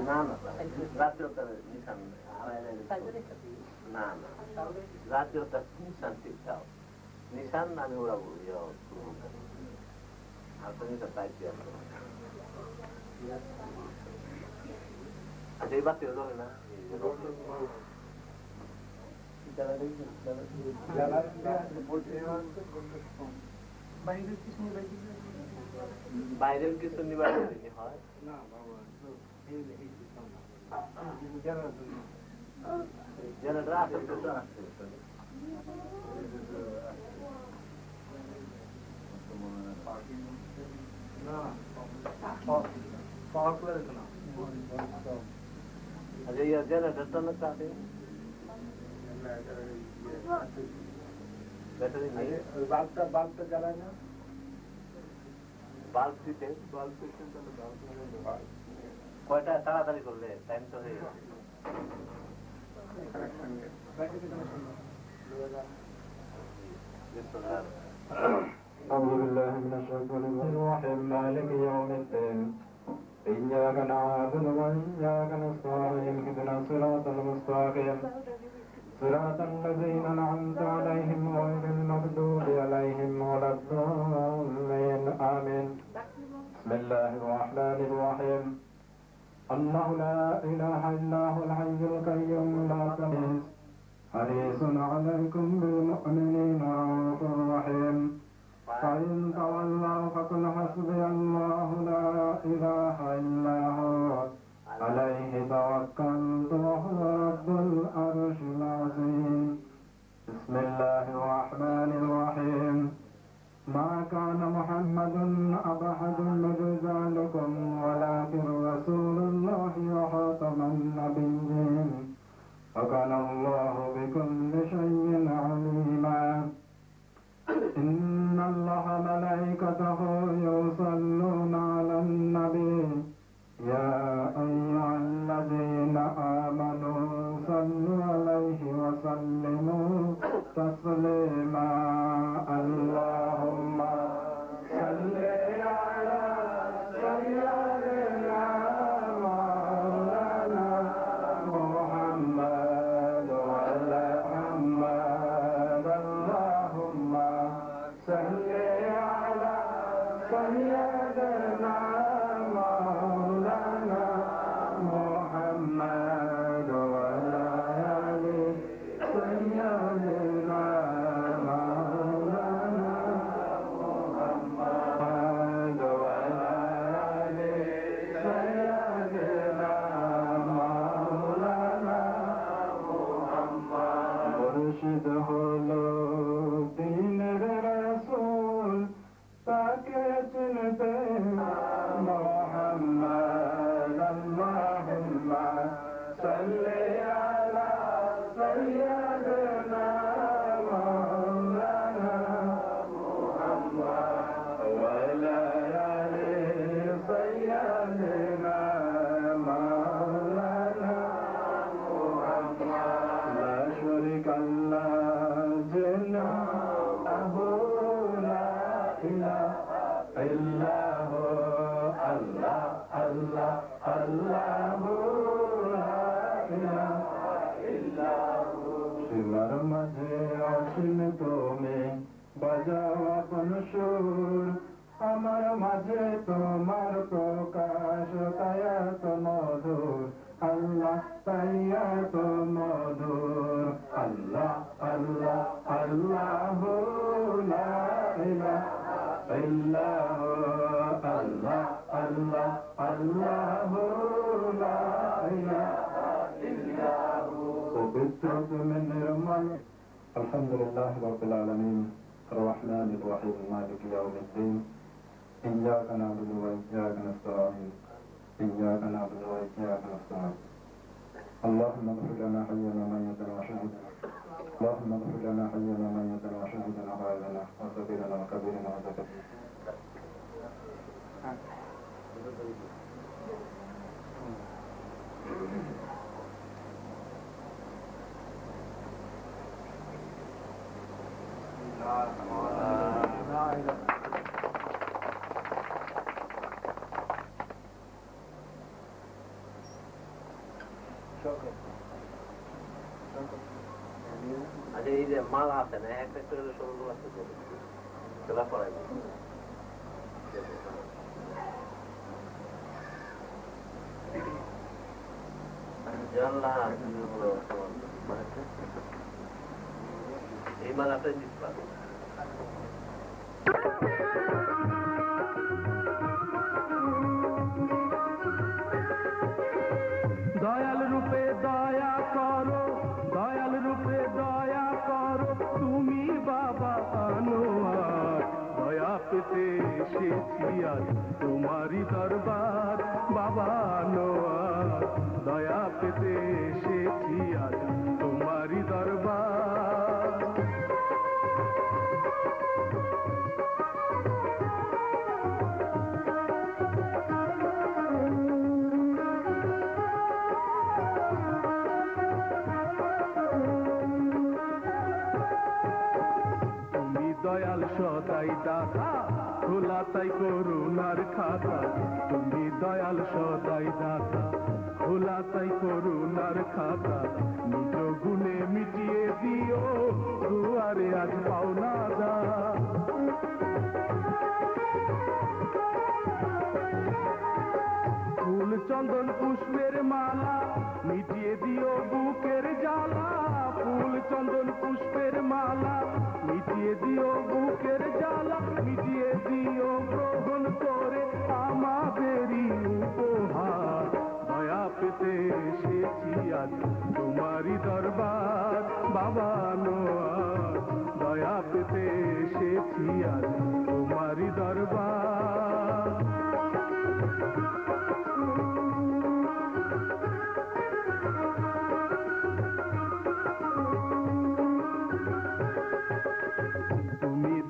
না না জাতীয়তার নিশান না না জাতীয়তার নিশান ঠিক দাও নিশান আমি ওরা বলি আপনার দায়িত্ব আচ্ছা এই বাতি হলো না বাইরের কিছু নিবারণ হয় না বাবা জেনারেটর আসতে अरे यार जनरेटर तो ना चाहते बैटरी नहीं बाल्ब तो जला ना बाल्ब से কয়টা তাড়াতাড়ি করলে টাইম তো হয়ে গেছে أعوذ بالله من الشيطان الرجيم مالك يوم الدين إياك نعبد وإياك نستعين اهدنا الصراط المستقيم صراط الذين أنعمت عليهم غير المغضوب عليهم ولا الضالين آمين بسم الله الرحمن الرحيم الله لا إله إلا هو الحي القيوم لا تموت حريص عليكم بالمؤمنين رؤوف رحيم فإن تولوا فقل حسبي الله لا إله إلا هو عليه توكلت وهو رب العرش العظيم بسم الله الرحمن الرحيم ما كان محمد أبا أحد من رجالكم ولكن رسول الله وخاتم النبيين وكان الله بكل شيء عليما إن الله ملائكته يصلون على النبي يا أيها الذين آمنوا صلوا عليه وسلموا تسليما اللهم صل على سيدنا مولانا محمد وعلى محمد اللهم صل على سيدنا مولانا محمد وعلى آل سيدنا مولانا محمد وعلى آل سيدنا مولانا محمد مرشد হলো দিনের রাসূল তাকে চিনতে محمد اللهم صل على سيدنا مولانا محمد وعلى آل سيدنا مولانا محمد لا شريك له جل لا إله إلا هو الله الله الله لا إله إلا هو سمر مجھے عشن তুমি বাজাও আপন সুর আমার মাঝে তোমার প্রকাশ তাই এত মধুর আল্লাহ তাই এত মধুর আল্লাহ আল্লাহ আল্লাহ লা ইলাহা ইল্লা হু আল্লাহ আল্লাহ আল্লাহ লা ইলাহা ইল্লা হু পবিত্র তুমি নির্মল আলহামদুলিল্লাহ রাব্বিল আলামিন الرحمن الرحيم مالك يوم الدين إياك نعبد وإياك نستعين إياك نعبد وإياك نستعين اللهم اغفر لنا حينا ميتنا وشهيدنا اللهم اغفر لنا حينا ميتنا وشهيدنا غائبنا وصغيرنا وكبيرنا وذكرنا আচ্ছা এই যে মালা আছে না একটা একটা সরল আছে খেলা পড়াই এই মালাটাই দিতে পারবো দয়াল রূপে দয়া করো, দয়াল রূপে দয়া করো, তুমি বাবা আনোয়ার। দয়া পেতে এসেছি আজ তোমারই দরবার বাবা আনোয়ার। দয়া পেতে এসেছি আজ তোমারই দরবার। দয়াল সদাই দাতা খোলা তাই করুণার খাতা। তুমি দয়াল সদাই দাতা খোলা তাই করুণার খাতা। নিজ গুণে মিটিয়ে দিও দুয়ারে আজ পাওনা দা। ফুল চন্দন পুষ্পের মালা মিটিয়ে দিও বুকের জ্বালা। ফুল চন্দন পুষ্পের মালা মিটিয়ে দিও বুকের জ্বালা। মিটিয়ে দিও গ্রহণ করে আমাদেরই উপহার। দয়া পেতে এসেছি আজ তোমারই দরবার বাবা আনোয়ার। দয়া পেতে এসেছি আজ তোমারই দরবার।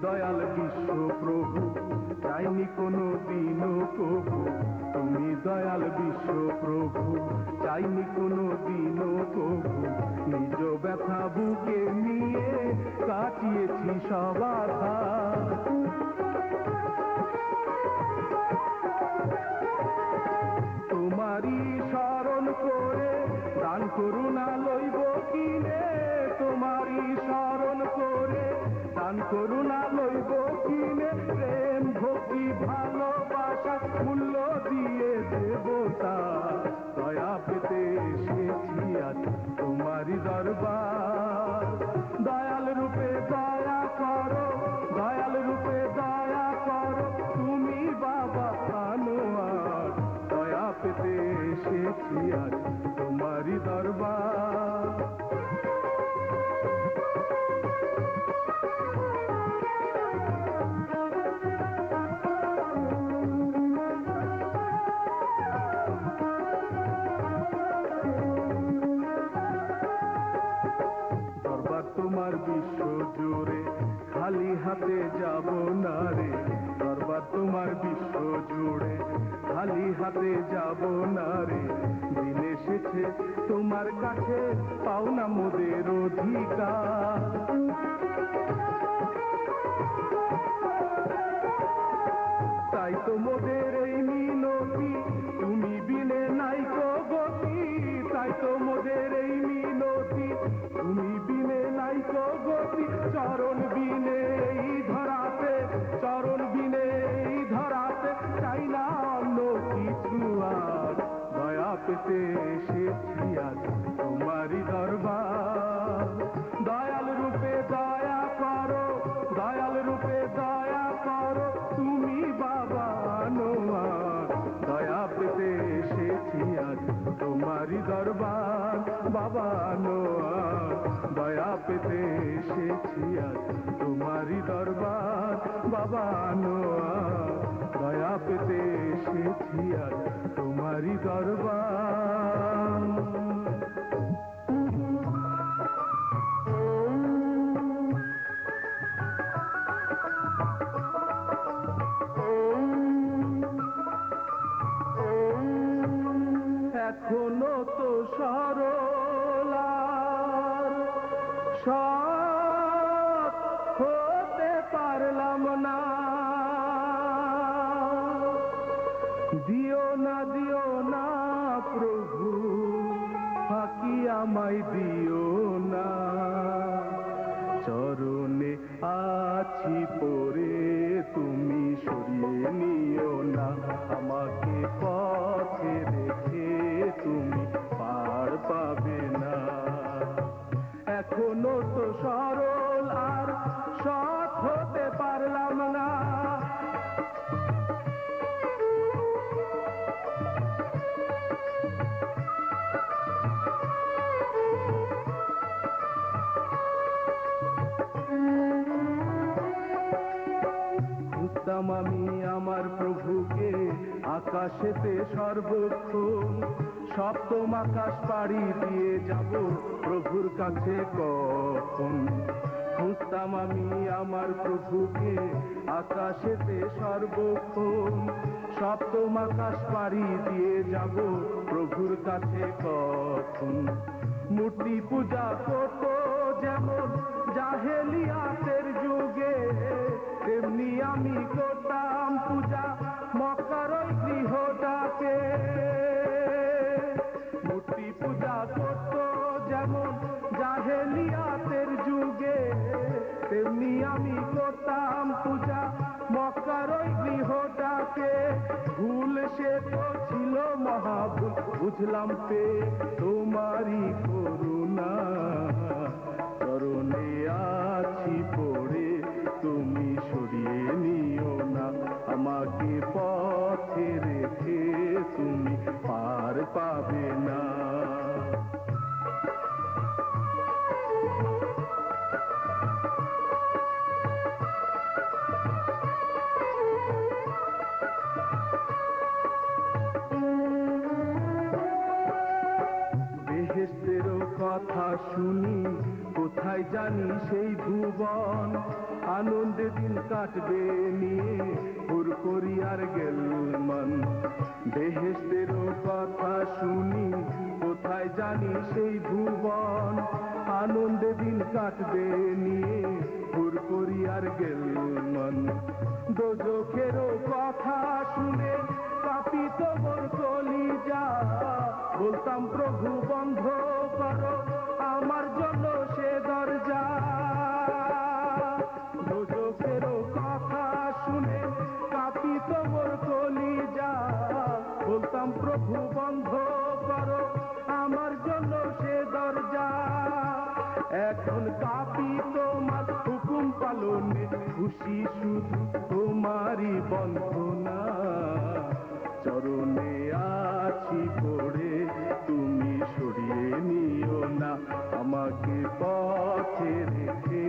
দয়াল বিশ্ব প্রভু চাইনি কোনো দিন কবু। তুমি দয়াল বিশ্ব প্রভু চাইনি কোনো দিন কবু। নিজ ব্যথা বুকে নিয়ে কাটিয়েছি সব বাধা। তোমারই স্মরণ করে দান করুণা লইব কিনে। তোমারই স্মরণ করে দান করুণা লইব কিনে। প্রেম ভক্তি ভালোবাসা মূল্য দিয়ে দেবতা। দয়া পেতে এসেছি আজ তোমারই দরবার। দয়াল রূপে দয়া করো, দয়াল রূপে দয়া করো, তুমি বাবা আনোয়ার। দয়া পেতে এসেছি আজ তোমারই দরবার। তোমার বিশ্ব জুড়ে খালি হাতে যাব না রে। দরবার তোমার বিশ্ব জুড়ে খালি হাতে যাব না রে। দিন এসেছে তোমার কাছে পাওনা মোদের অধিকার। তাই তো মোদের এই মিনতি তুমি বিনে নাই কো গতি। তাই তো মোদের এই মিনতি তুমি বিনে নাই কো গতি। চরণ বিনে এই ধরাতে, চরণ বিনে এই ধরাতে চাই না অন্য কিছু আর। দয়া পেতে এসেছি আজ তোমারই দরবার। দয়াল রূপে দয়া করো, দয়াল রূপে দয়া করো, তুমি বাবা আনোয়ার। দয়া পেতে এসেছি আজ তোমারই দরবার বাবা আনোয়ার। দয়া পেতে এসেছি আজ তোমারই দরবার বাবা আনোয়ার। দয়া পেতে এসেছি আজ তোমারই দরবার। এখনো তো সরলার সৎ হতে পারলাম না। দিও না প্রভু ফাঁকি আমায় আমায় দিও না, চরণে আছি পড়ে তুমি সরিয়ে নিও না, আমাকে পথে রেখে তুমি পার পাবে না। এখনো তো সরল আর সৎ হতে পারলাম না, খুঁজতাম আমি আমার প্রভুকে আকাশেতে সর্বক্ষণ, সপ্তম আকাশ পাড়ি দিয়ে যাব প্রভুর কাছে কখন। খুঁজতাম আমি আমার প্রভুকে আকাশেতে সর্বক্ষণ, সপ্তম আকাশ পাড়ি দিয়ে যাব প্রভুর কাছে কখন। মূর্তি পূজা করতো যেমন জাহেলিয়াতের যুগে, তেমনি আমি করতাম পূজা মক্কার ওই গৃহটাকে। মূর্তি পূজা করতো যেমন জাহেলিয়াতের যুগে, তেমনি আমি করতাম পূজা মক্কার ওই গৃহটাকে। ভুল সে তো ছিল মহাভুল, বুঝলাম পে তোমারই করুণা, চরণে আছি পড়ে তুমি সরিয়ে নিও না, আমাকে পথে রেখে তুমি পার পাবে না। বেহেশতেরও কথা শুনি কোথায় জানি সেই ভুবন, আনন্দে দিন কাটবে নিয়ে হুর করি আর গেল মন। বেহেশতেরও কথা শুনি কোথায় জানি সেই ভুবন, আনন্দে দিন কাটবে নিয়ে হুর করি আর গেল মন। দোজখেরও কথা শুনে কাঁপিত মোর কলিজা, বলতাম প্রভু বন্ধ করো আমার জন্য সে দরজা। দোজখেরও কথা শুনে কাঁপিত মোর কলিজা, বলতাম প্রভু বন্ধ করো আমার জন্য সে দরজা। এখন কাঁপি তোমার হুকুম পালনে, খুশি শুধু তোমারই বন্ধনা, চরণে আছি পড়ে তুমি সরিয়ে নিও না, আমাকে পথে রেখে